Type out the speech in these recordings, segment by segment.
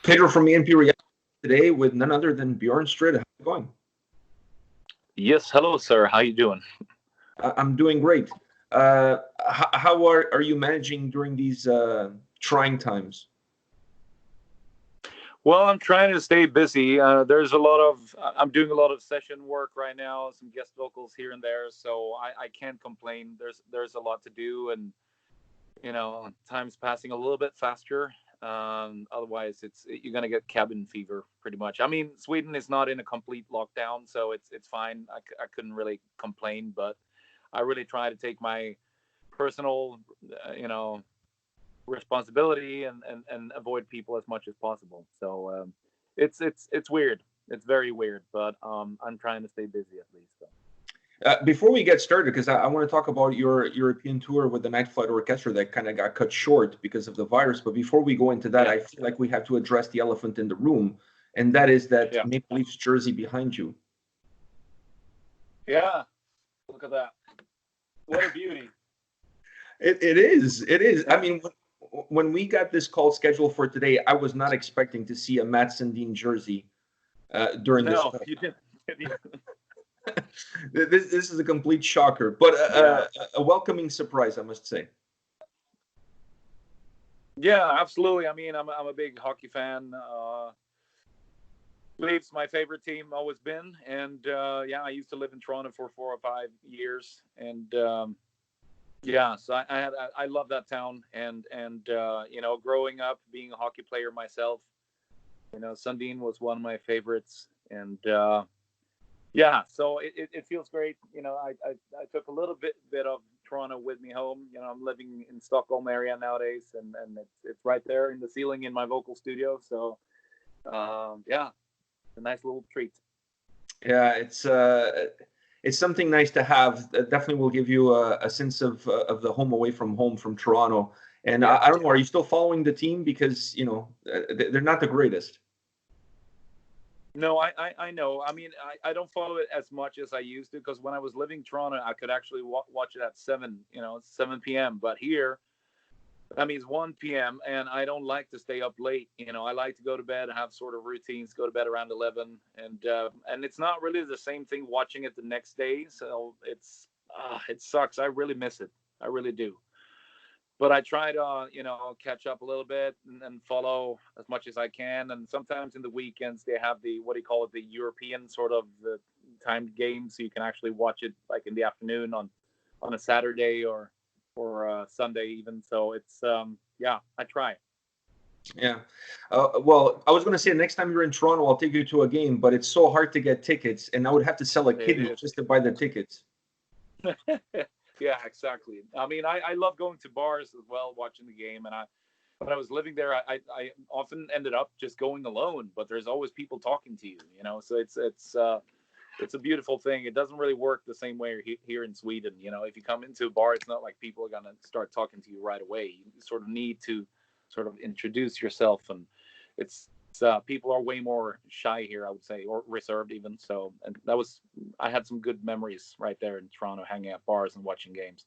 Pedro from A&P-REACTS today with none other than Björn Strid. How's it going? Yes, hello, sir. How you doing? I'm doing great. How are you managing during these trying times? Well, I'm trying to stay busy. I'm doing a lot of session work right now, some guest vocals here and there, so I can't complain. There's a lot to do, and time's passing a little bit faster. Otherwise, you're gonna get cabin fever pretty much. I mean, Sweden is not in a complete lockdown, so it's fine. I couldn't really complain, but I really try to take my personal, responsibility and avoid people as much as possible. So it's weird. It's very weird, but I'm trying to stay busy at least. So. Before we get started, because I want to talk about your European tour with the Night Flight Orchestra that kind of got cut short because of the virus. But before we go into that, I feel like we have to address the elephant in the room, and that is that Maple Leafs jersey behind you. Yeah, look at that. What a beauty. It is. It is. I mean, when we got this call scheduled for today, I was not expecting to see a Mats Sundin jersey during this. No, you didn't. This is a complete shocker, but a welcoming surprise, I must say. Yeah, absolutely. I mean, I'm a big hockey fan. Leafs, my favorite team, always been, and I used to live in Toronto for 4 or 5 years, and so I love that town, and growing up being a hockey player myself, Sundin was one of my favorites, and. So it feels great. I took a little bit of Toronto with me home. I'm living in Stockholm area nowadays, and it's right there in the ceiling in my vocal studio. So, it's a nice little treat. Yeah, it's something nice to have. That definitely will give you a sense of the home away from home from Toronto. And I don't know, are you still following the team? Because, they're not the greatest. No, I know. I mean, I don't follow it as much as I used to, because when I was living in Toronto, I could actually watch it at 7 p.m. But here, that means 1 p.m. and I don't like to stay up late. I like to go to bed, have sort of routines, go to bed around 11, and it's not really the same thing watching it the next day. So it sucks. I really miss it. I really do. But I try to, catch up a little bit and follow as much as I can. And sometimes in the weekends they have the European sort of the timed game, so you can actually watch it like in the afternoon on a Saturday or Sunday even. So it's I try. Yeah. Well, I was going to say next time you're in Toronto, I'll take you to a game, but it's so hard to get tickets, and I would have to sell a kidney just to buy the tickets. Yeah, exactly. I mean, I love going to bars as well, watching the game. And when I was living there, I often ended up just going alone. But there's always people talking to you, So it's a beautiful thing. It doesn't really work the same way here in Sweden. If you come into a bar, it's not like people are gonna start talking to you right away. You sort of need to sort of introduce yourself, and it's. People are way more shy here, I would say, or reserved even. So, and I had some good memories right there in Toronto, hanging at bars and watching games.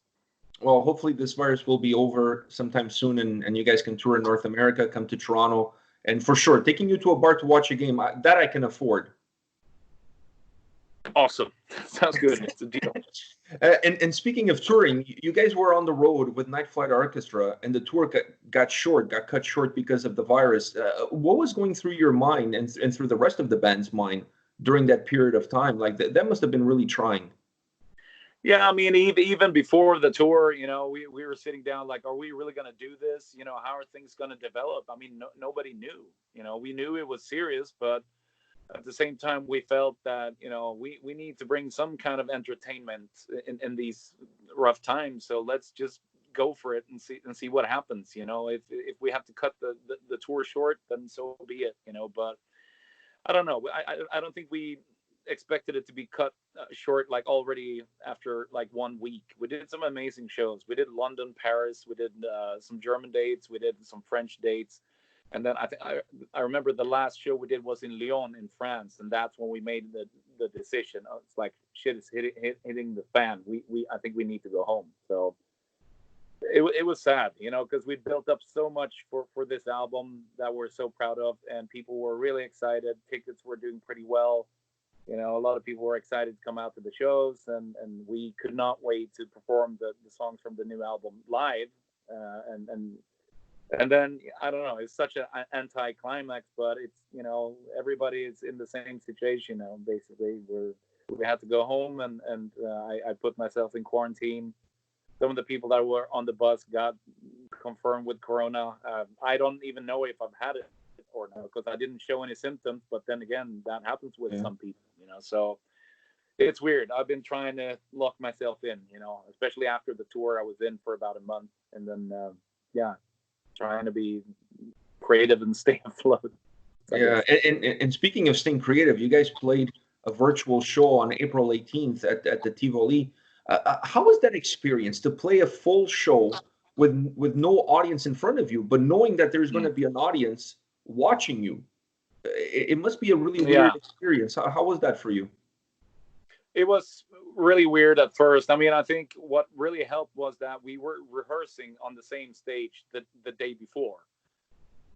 Well, hopefully this virus will be over sometime soon, and you guys can tour in North America, come to Toronto, and for sure, taking you to a bar to watch a game, that I can afford. Awesome. Sounds good. It's a deal. And speaking of touring, you guys were on the road with Night Flight Orchestra, and the tour got cut short because of the virus. What was going through your mind and through the rest of the band's mind during that period of time? Like that must have been really trying. Yeah, I mean, even before the tour, we were sitting down like, are we really going to do this? How are things going to develop? I mean, nobody knew. We knew it was serious, but at the same time, we felt that, we need to bring some kind of entertainment in these rough times. So let's just go for it and see what happens. If we have to cut the tour short, then so be it. But I don't know. I don't think we expected it to be cut short like already after like 1 week. We did some amazing shows. We did London, Paris. We did some German dates. We did some French dates. And then I remember the last show we did was in Lyon in France, and that's when we made the decision. It's like shit is hitting the fan. I think we need to go home. So it was sad, because we built up so much for this album that we're so proud of, and people were really excited. Tickets were doing pretty well. A lot of people were excited to come out to the shows, and we could not wait to perform the songs from the new album live. And then, I don't know, it's such an anti-climax, but it's, everybody is in the same situation now, basically. We had to go home, and I put myself in quarantine. Some of the people that were on the bus got confirmed with corona. I don't even know if I've had it or not, because I didn't show any symptoms. But then again, that happens with some people, so it's weird. I've been trying to lock myself in, especially after the tour. I was in for about a month, and then trying to be creative and stay afloat. Yeah, and speaking of staying creative, you guys played a virtual show on April 18th at the Tivoli. How was that experience to play a full show with no audience in front of you, but knowing that there's going to be an audience watching you? It must be a really weird experience. How was that for you? It was really weird at first. I mean, I think what really helped was that we were rehearsing on the same stage the day before.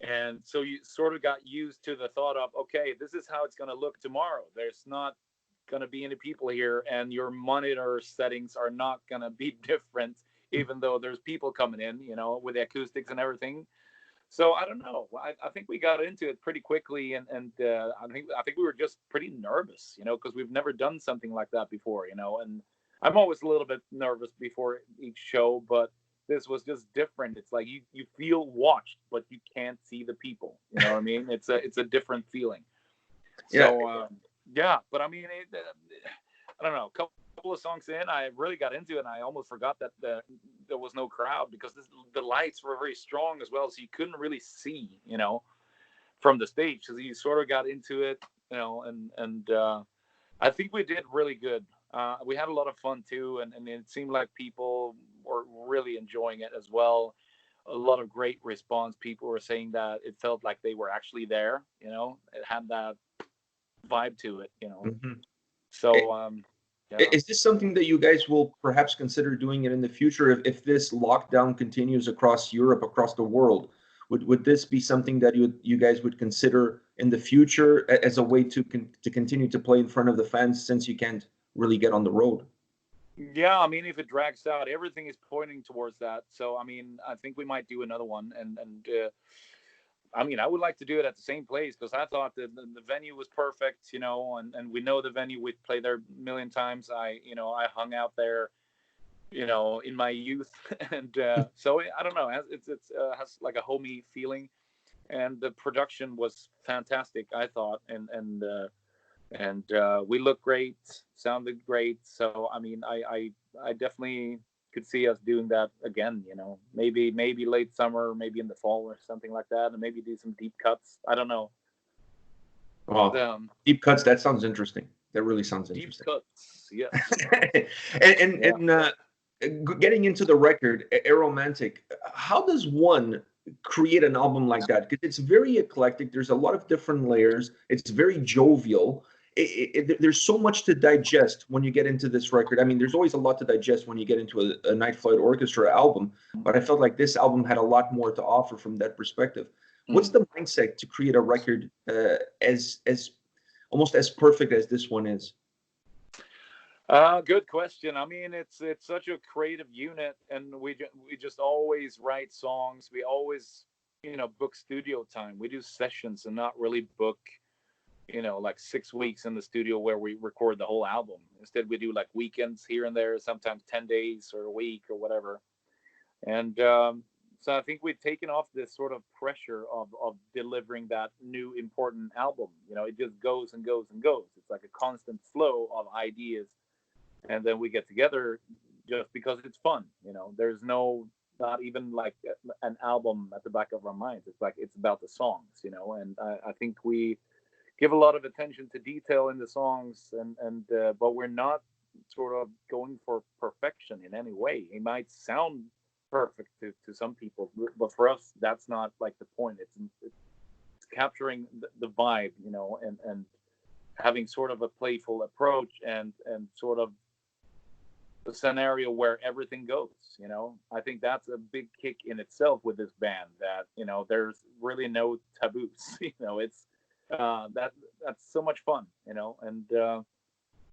And so you sort of got used to the thought of, okay, this is how it's going to look tomorrow. There's not going to be any people here, and your monitor settings are not going to be different, even though there's people coming in, with the acoustics and everything. So I don't know. I think we got into it pretty quickly, and I think we were just pretty nervous, because we've never done something like that before, and I'm always a little bit nervous before each show, but this was just different. It's like you feel watched, but you can't see the people. You know what I mean? It's a different feeling. So but I mean, I don't know. Couple of songs in, I really got into it, and I almost forgot that there was no crowd, because the lights were very strong as well, so you couldn't really see, from the stage. So you sort of got into it, and I think we did really good. We had a lot of fun too, and it seemed like people were really enjoying it as well. A lot of great response. People were saying that it felt like they were actually there. It had that vibe to it. Mm-hmm. So. Is this something that you guys will perhaps consider doing it in the future if this lockdown continues across Europe, across the world? Would this be something that you guys would consider in the future as a way to continue to play in front of the fans, since you can't really get on the road? Yeah, I mean, if it drags out, everything is pointing towards that. So, I mean, I think we might do another one, and I mean, I would like to do it at the same place, because I thought the venue was perfect, and we know the venue. We've played there a million times. I hung out there, in my youth, and so I don't know. It has like a homey feeling, and the production was fantastic, I thought, and we looked great, sounded great. So I mean, I definitely could see us doing that again, maybe late summer, maybe in the fall or something like that, and maybe do some deep cuts. I don't know. Wow. Deep cuts, that sounds interesting. That really sounds interesting. Deep cuts, yeah. and getting into the record, Aromantic, how does one create an album like that? Because it's very eclectic. There's a lot of different layers. It's very jovial. There's so much to digest when you get into this record. I mean, there's always a lot to digest when you get into a Night Flight Orchestra album, but I felt like this album had a lot more to offer from that perspective. What's the mindset to create a record as almost as perfect as this one is? Good question. I mean, it's such a creative unit, and we just always write songs. We always, book studio time. We do sessions and not really book, like 6 weeks in the studio where we record the whole album. Instead, we do like weekends here and there, sometimes 10 days or a week or whatever. And so I think we've taken off this sort of pressure of delivering that new important album. It just goes and goes and goes. It's like a constant flow of ideas. And then we get together just because it's fun. There's not even like an album at the back of our minds. It's like, it's about the songs, and I think we give a lot of attention to detail in the songs, but we're not sort of going for perfection in any way. It might sound perfect to some people, but for us, that's not like the point. It's capturing the vibe, and having sort of a playful approach, and sort of the scenario where everything goes. I think that's a big kick in itself with this band, that there's really no taboos. It's that's so much fun.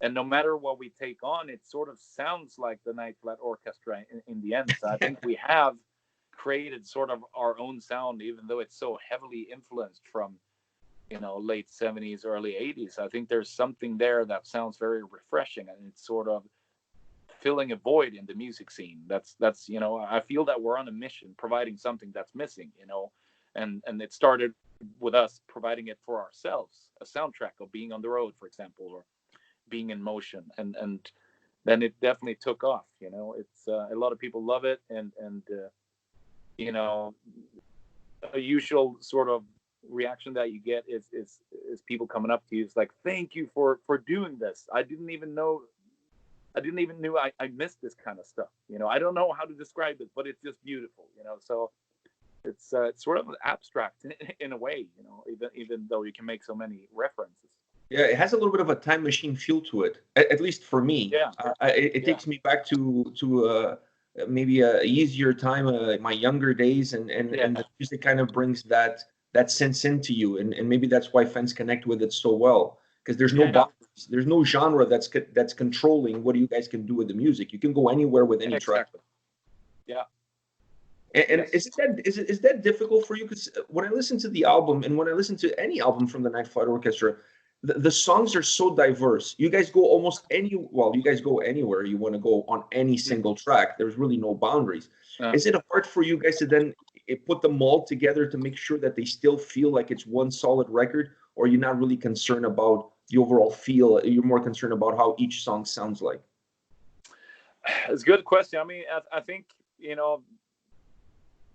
And no matter what we take on, it sort of sounds like the Night Flight Orchestra in the end. So I think we have created sort of our own sound, even though it's so heavily influenced from late 70s, early 80s. I think there's something there that sounds very refreshing, and it's sort of filling a void in the music scene. That's I feel that we're on a mission, providing something that's missing, and it started with us providing it for ourselves, a soundtrack of being on the road, for example, or being in motion, and then it definitely took off. It's a lot of people love it, and a usual sort of reaction that you get is people coming up to you. It's like, thank you for doing this. I didn't even know I missed this kind of stuff. I don't know how to describe it, but it's just beautiful. So it's sort of abstract in a way. Even though you can make so many references. Yeah, it has a little bit of a time machine feel to it, at least for me. Yeah, it takes me back to maybe a easier time, my younger days, and the music kind of brings that sense into you, and maybe that's why fans connect with it so well, because there's no boundaries, there's no genre that's controlling what you guys can do with the music. You can go anywhere with any track. Yeah. And is that difficult for you? Because when I listen to the album, and when I listen to any album from the Night Flight Orchestra, the songs are so diverse. You guys go you guys go anywhere you want to go on any single track. There's really no boundaries. Is it hard for you guys to then put them all together to make sure that they still feel like it's one solid record, or you're not really concerned about the overall feel? You're more concerned about how each song sounds like? It's a good question. I mean, I think,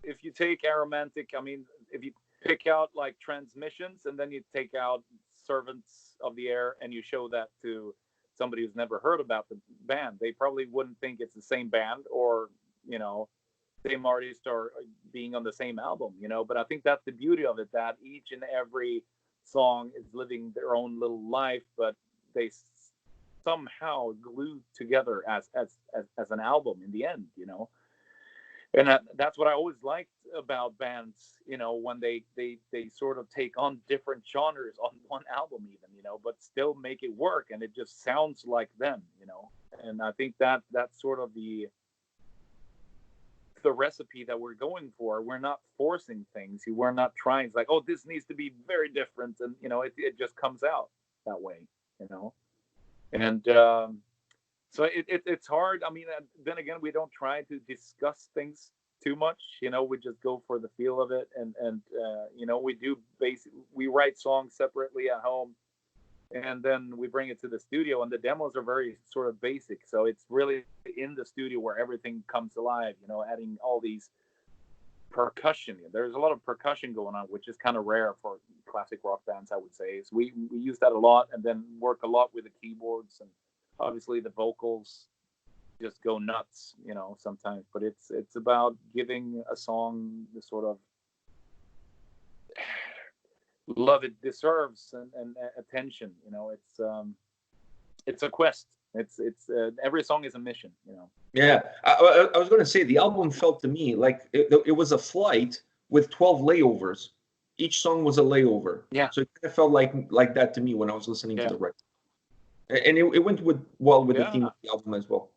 if you take Aromantic, I mean, if you pick out like Transmissions, and then you take out Servants of the Air, and you show that to somebody who's never heard about the band, they probably wouldn't think it's the same band, or same artist, or being on the same album. But I think that's the beauty of it, that each and every song is living their own little life, but they somehow glued together as an album in the end. And that's what I always liked about bands, when they sort of take on different genres on one album even, but still make it work, and it just sounds like them. And I think that's sort of the recipe that we're going for. We're not forcing things. We're not trying. It's like, oh, this needs to be very different, and it just comes out that way. And so it's hard. I mean, then again, we don't try to discuss things too much. We just go for the feel of it, and we write songs separately at home, and then we bring it to the studio, and the demos are very sort of basic. So it's really in the studio where everything comes alive. Adding all these percussion. There's a lot of percussion going on, which is kind of rare for classic rock bands, I would say. So we use that a lot, and then work a lot with the keyboards, and obviously the vocals just go nuts, sometimes. But it's about giving a song the sort of love it deserves, and attention. It's a quest. It's every song is a mission. Yeah, I was going to say, the album felt to me like it was a flight with 12 layovers. Each song was a layover. Yeah. So it kind of felt like that to me when I was listening to the record. And it went with the theme of the album as well.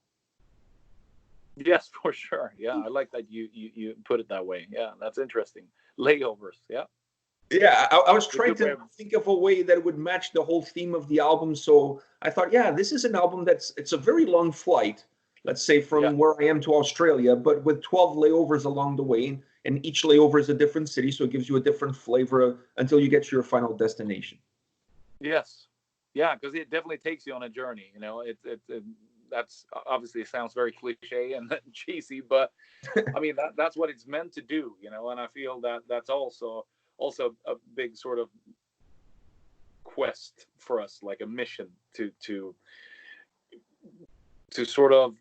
Yes, for sure. Yeah, I like that you put it that way. Yeah, that's interesting. Layovers. Yeah. Yeah, I was trying to think of a way that would match the whole theme of the album. So I thought, this is an album it's a very long flight, let's say from where I am to Australia, but with 12 layovers along the way, and each layover is a different city, so it gives you a different flavor until you get to your final destination. Yes. Yeah, because it definitely takes you on a journey. That's obviously sounds very cliche and cheesy, but I mean that's what it's meant to do. And I feel that that's also a big sort of quest for us, like a mission to sort of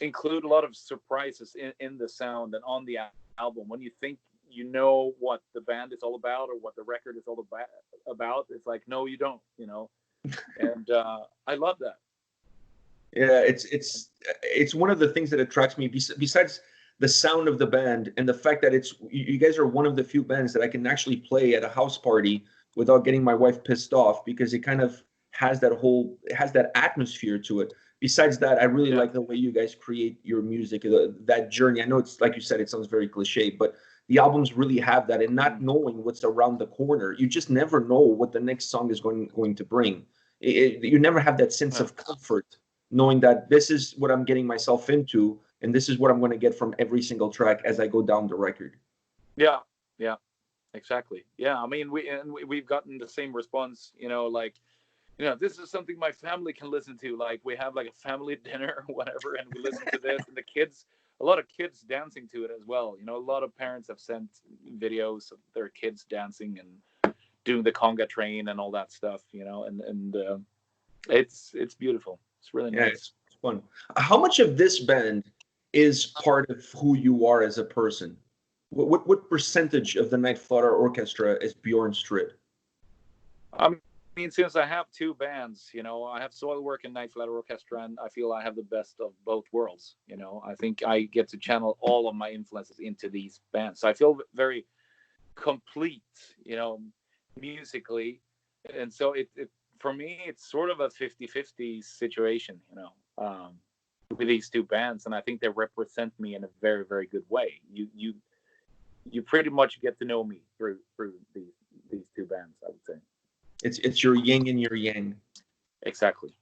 include a lot of surprises in the sound and on the album. When you think what the band is all about, or what the record is all about, it's like, no, you don't. And I love that. Yeah, it's one of the things that attracts me. Besides the sound of the band and the fact that you guys are one of the few bands that I can actually play at a house party without getting my wife pissed off, because it kind of it has that atmosphere to it. Besides that, I really Yeah. like the way you guys create your music, that journey. I know it's like you said, it sounds very cliche, but the albums really have that. And not knowing what's around the corner, you just never know what the next song is going to bring. You never have that sense Yeah. of comfort knowing that this is what I'm getting myself into, and this is what I'm going to get from every single track as I go down the record. Yeah. Yeah. Exactly. Yeah. I mean, we've gotten the same response. Like, this is something my family can listen to. Like, we have like a family dinner or whatever, and we listen to this, and a lot of kids dancing to it as well. A lot of parents have sent videos of their kids dancing and doing the conga train and all that stuff. And it's beautiful. It's really Yeah, nice. it's fun. How much of this band is part of who you are as a person? What percentage of the Night Flutter Orchestra is Bjorn Strid? I mean, since I have two bands, I have Soilwork and Night Flutter Orchestra, and I feel I have the best of both worlds. I think I get to channel all of my influences into these bands. So I feel very complete, musically. And so it for me, it's sort of a 50-50 situation, with these two bands. And I think they represent me in a very, very good way. You pretty much get to know me through these two bands, I would say. It's your yin and your yang. Exactly.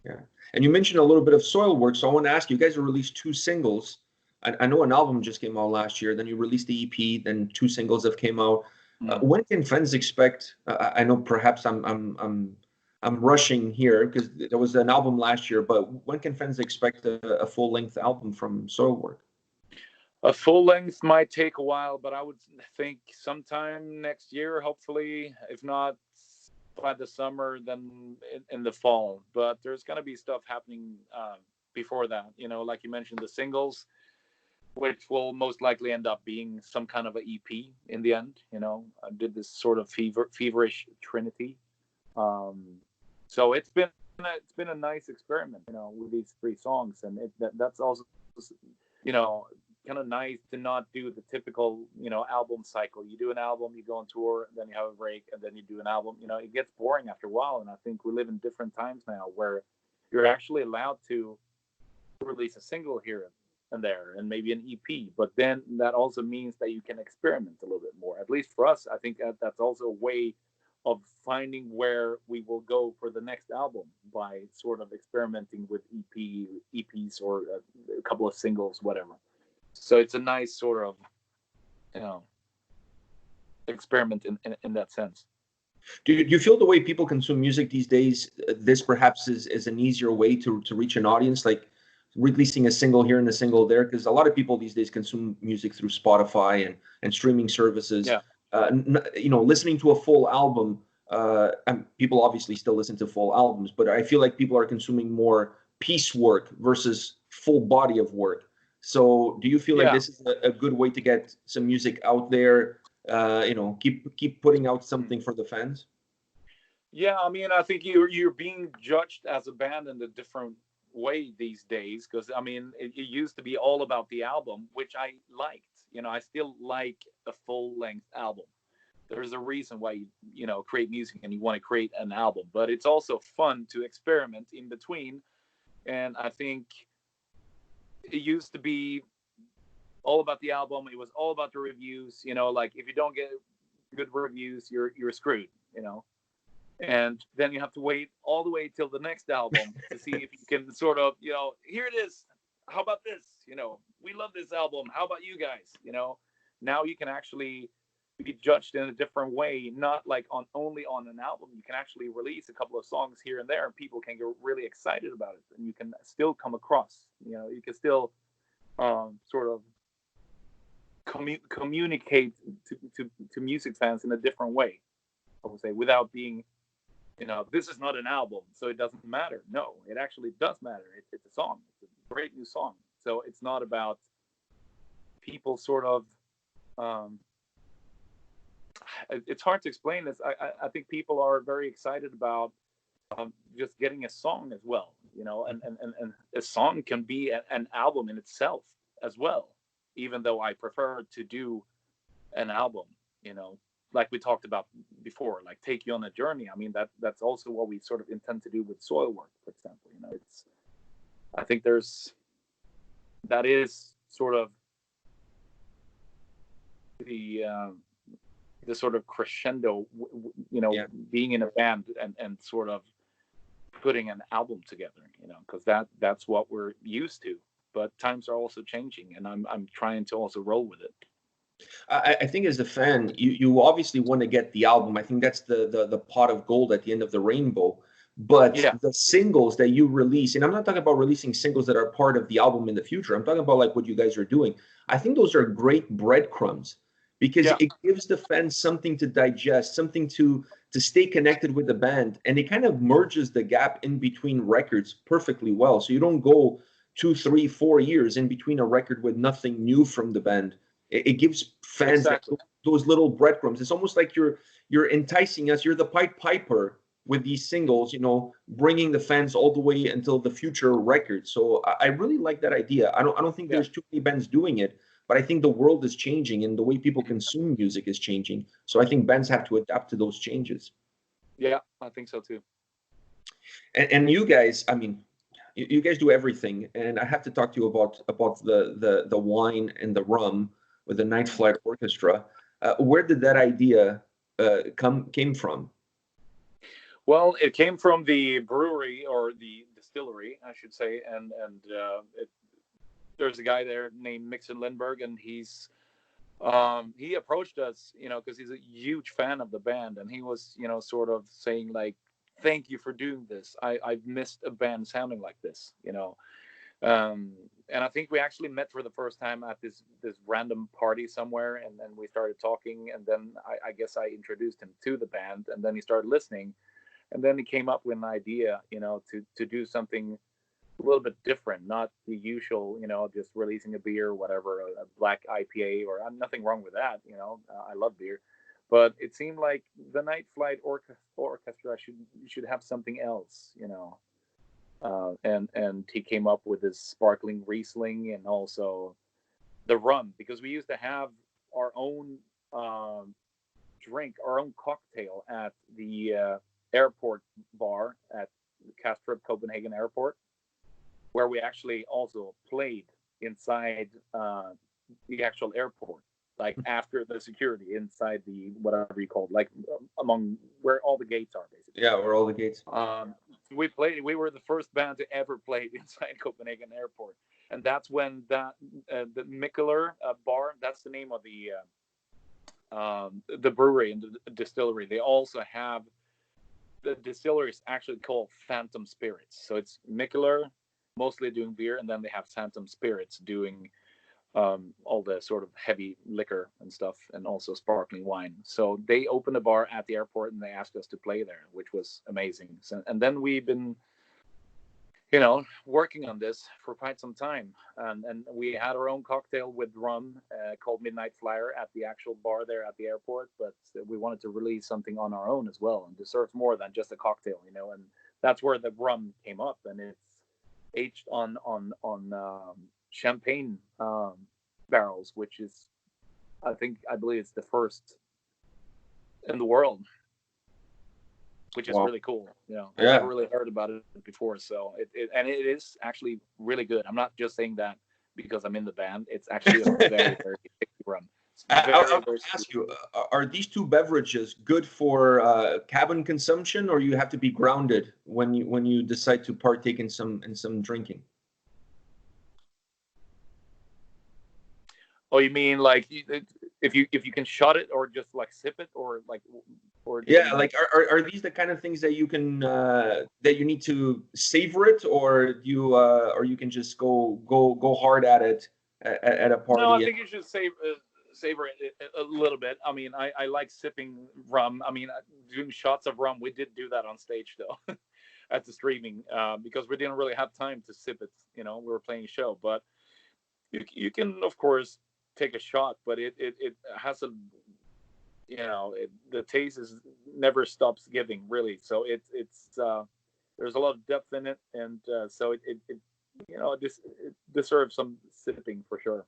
Yeah. And you mentioned a little bit of Soilwork, so I want to ask you, guys have released two singles. I know an album just came out last year, then you released the EP, then two singles have came out. When can fans expect? I know perhaps I'm rushing here because there was an album last year, but when can fans expect a full length album from Soilwork? A full length might take a while, but I would think sometime next year, hopefully. If not by the summer, then in the fall. But there's going to be stuff happening before that. Like you mentioned, the singles, which will most likely end up being some kind of an EP in the end. I did this sort of feverish trinity. So it's been a nice experiment, with these three songs, and that's also, kind of nice to not do the typical, album cycle. You do an album, you go on tour, then you have a break, and then you do an album. It gets boring after a while, and I think we live in different times now where you're actually allowed to release a single here and there, and maybe an EP. But then that also means that you can experiment a little bit more. At least for us, I think that's also a way of finding where we will go for the next album by sort of experimenting with EPs or a couple of singles, whatever. So it's a nice sort of, experiment in that sense. Do you feel the way people consume music these days, this perhaps is an easier way to reach an audience, like releasing a single here and a single there? Because a lot of people these days consume music through Spotify and streaming services. Yeah. Listening to a full album, and people obviously still listen to full albums, but I feel like people are consuming more piecework versus full body of work. So do you feel like this is a good way to get some music out there? Keep putting out something for the fans? Yeah, I mean, I think you're being judged as a band in a different way these days, because I mean, it used to be all about the album, which I liked. I still like a full length album. There's a reason why you create music and you want to create an album, but it's also fun to experiment in between. And I think it used to be all about the album. It was all about the reviews. Like if you don't get good reviews, you're screwed. And then you have to wait all the way till the next album to see if you can sort of, here it is. How about this? We love this album. How about you guys? Now you can actually be judged in a different way, not like only on an album. You can actually release a couple of songs here and there, and people can get really excited about it, and you can still come across. You can still sort of communicate to music fans in a different way, I would say, without being, this is not an album, so it doesn't matter. No, it actually does matter. It's a song. It's a great new song. So it's not about people sort of, it's hard to explain this. I think people are very excited about just getting a song as well. you know, and a song can be an album in itself as well, even though I prefer to do an album, you know, like we talked about before, like take you on a journey. I mean, that's also what we sort of intend to do with Soilwork, for example. You know, it's, I think that is sort of the sort of crescendo, you know, Yeah. being in a band and sort of putting an album together, you know, because that's what we're used to. But times are also changing, and I'm trying to also roll with it. I think as a fan, you obviously want to get the album. I think that's the pot of gold at the end of the rainbow. But Yeah, the singles that you release, and I'm not talking about releasing singles that are part of the album in the future. I'm talking about like what you guys are doing. I think those are great breadcrumbs because yeah, it gives the fans something to digest, something to stay connected with the band, and it kind of merges the gap in between records perfectly well. So you don't go 2, 3, 4 years in between a record with nothing new from the band. It gives fans exactly. those little breadcrumbs. It's almost like you're enticing us. You're the Pied Piper with these singles, you know, bringing the fans all the way until the future record. So I really like that idea. I don't think Yeah, there's too many bands doing it, but I think the world is changing and the way people consume music is changing. So I think bands have to adapt to those changes. yeah, I think so too. And you guys, I mean, you guys do everything, and I have to talk to you about the wine and the rum with the Night Flight Orchestra. Where did that idea came from? Well, it came from the brewery, or the distillery, I should say, and there's a guy there named Mixon Lindberg, and he approached us, you know, because he's a huge fan of the band, and he was, you know, sort of saying like, "Thank you for doing this. I've missed a band sounding like this," you know. And I think we actually met for the first time at this random party somewhere, and then we started talking, and then I guess I introduced him to the band, and then he started listening, and then he came up with an idea, you know, to do something a little bit different, not the usual, you know, just releasing a beer or whatever, a black IPA, or nothing wrong with that, you know, I love beer, but it seemed like the Night Flight Orchestra should have something else, you know, and he came up with this sparkling Riesling and also the rum, because we used to have our own drink, our own cocktail at the airport bar at Kastrup Copenhagen Airport, where we actually also played inside the actual airport, like after the security inside the whatever you call it, like among where all the gates are, basically. Yeah, where all the gates. We played. We were the first band to ever play inside Copenhagen Airport, and that's when the Mikkeller bar. That's the name of the brewery and the distillery. They also have, the distillery is actually called Phantom Spirits. So it's Mikkeller mostly doing beer, and then they have Phantom Spirits doing all the sort of heavy liquor and stuff, and also sparkling wine. So they opened a bar at the airport, and they asked us to play there, which was amazing. So, and then we've been, you know, working on this for quite some time, and we had our own cocktail with rum called Midnight Flyer at the actual bar there at the airport, but we wanted to release something on our own as well, and deserves more than just a cocktail, you know, and that's where the rum came up, and it's aged on champagne barrels, which is, I believe it's the first in the world, which is Wow. really cool. You know, I Yeah. never really heard about it before, so it is actually really good. I'm not just saying that because I'm in the band. It's actually a very very tasty rum. It's I very want very to sweet. ask you, are these two beverages good for cabin consumption, or you have to be grounded when you decide to partake in some drinking? Oh, you mean like if you can shot it or just like sip it, or like, or do you Yeah, mean? like are these the kind of things that you can that you need to savor it, or you can just go hard at it at a No, I party? think you should savor it a little bit. I mean, I like sipping rum. I mean, doing shots of rum. We did do that on stage though, at the streaming, because we didn't really have time to sip it. You know, we were playing a show, but you can of course take a shot, but it has a, you know, the taste is never stops giving really. So it's there's a lot of depth in it, and so it it deserves some sipping for sure.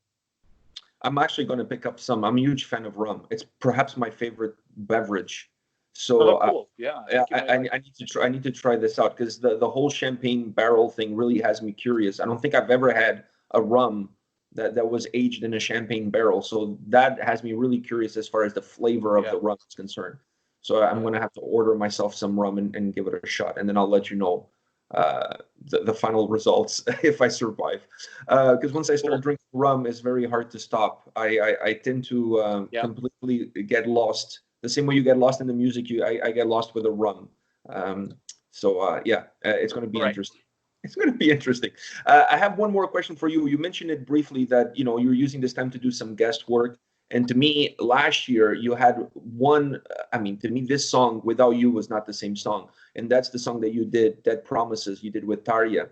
I'm actually going to pick up some. I'm a huge fan of rum. It's perhaps my favorite beverage. So Oh, cool. Yeah, I need to try. I need to try this out because the whole champagne barrel thing really has me curious. I don't think I've ever had a rum that was aged in a champagne barrel. So that has me really curious as far as the flavor of the rum is concerned. So I'm going to have to order myself some rum and give it a shot, and then I'll let you know the final results if I survive. Because once I start drinking rum, it's very hard to stop. I tend to completely get lost. The same way you get lost in the music, I get lost with the rum. It's going to be interesting. It's going to be interesting. I have one more question for you. You mentioned it briefly that you're using this time to do some guest work. And to me, last year you had one. I mean, to me, this song "Without You" was not the same song, and that's the song that you did, "Dead Promises," you did with Daria.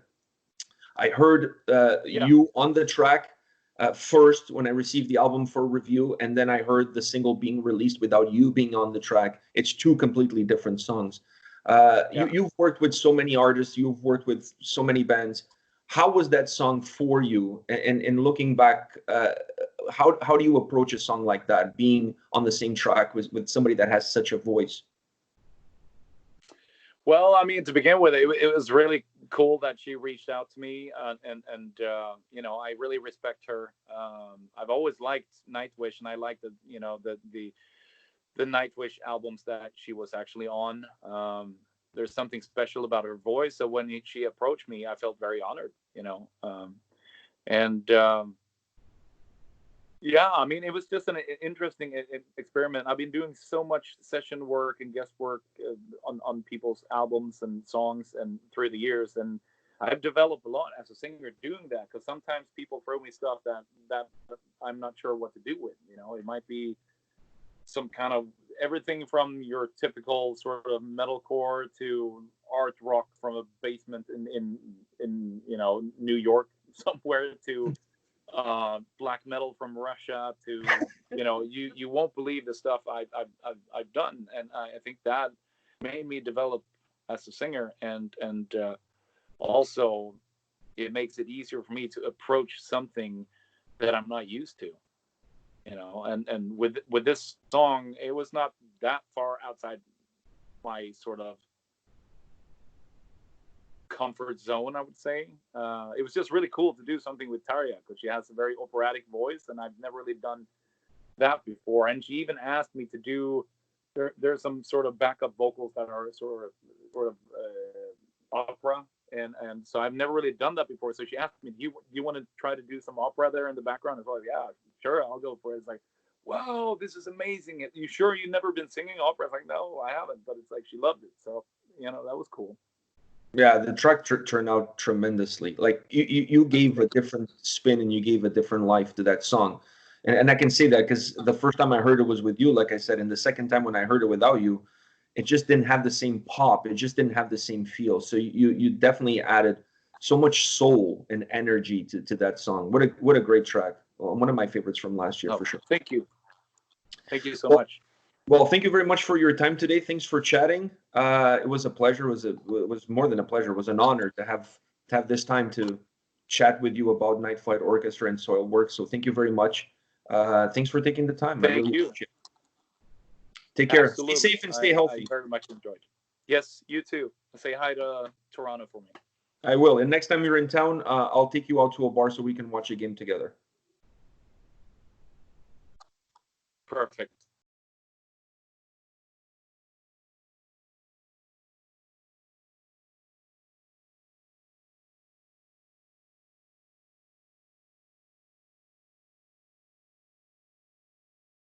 I heard you on the track first when I received the album for review, and then I heard the single being released without you being on the track. It's two completely different songs. You've worked with so many artists, you've worked with so many bands. How was that song for you? And looking back, how do you approach a song like that, being on the same track with somebody that has such a voice? Well, I mean, to begin with, it was really cool that she reached out to me, and I really respect her. I've always liked Nightwish, and I like the Nightwish albums that she was actually on. There's something special about her voice. So when she approached me, I felt very honored, I mean, it was just an interesting experiment. I've been doing so much session work and guest work on people's albums and songs and through the years, and I've developed a lot as a singer doing that, because sometimes people throw me stuff that I'm not sure what to do with. It might be some kind of everything from your typical sort of metalcore to art rock from a basement in New York somewhere to black metal from Russia to you won't believe the stuff I've done, and I think that made me develop as a singer, and also it makes it easier for me to approach something that I'm not used to. And with this song, it was not that far outside my sort of comfort zone, I would say. It was just really cool to do something with Daria, because she has a very operatic voice, and I've never really done that before. And she even asked me to do there's some sort of backup vocals that are sort of opera, and so I've never really done that before. So she asked me, do you want to try to do some opera there in the background? I was like, yeah, sure, I'll go for it. It's like, wow, this is amazing. Are you sure you've never been singing opera? I was like, no, I haven't. But it's like she loved it, so that was cool. Yeah, the track turned out tremendously. Like you gave a different spin and you gave a different life to that song. And I can say that because the first time I heard it was with you, like I said, and the second time when I heard it without you, it just didn't have the same pop. It just didn't have the same feel. So you definitely added so much soul and energy to that song. What a great track. Well, one of my favorites from last year, for sure. Thank you. Thank you so much. Well, thank you very much for your time today. Thanks for chatting. It was a pleasure. It was more than a pleasure. It was an honor to have this time to chat with you about Night Flight Orchestra and Soilwork. So thank you very much. Thanks for taking the time. Thank you. Take care. Absolutely. Stay safe and stay healthy. I very much enjoyed. Yes, you too. Say hi to Toronto for me. I will. And next time you're in town, I'll take you out to a bar so we can watch a game together. Perfect.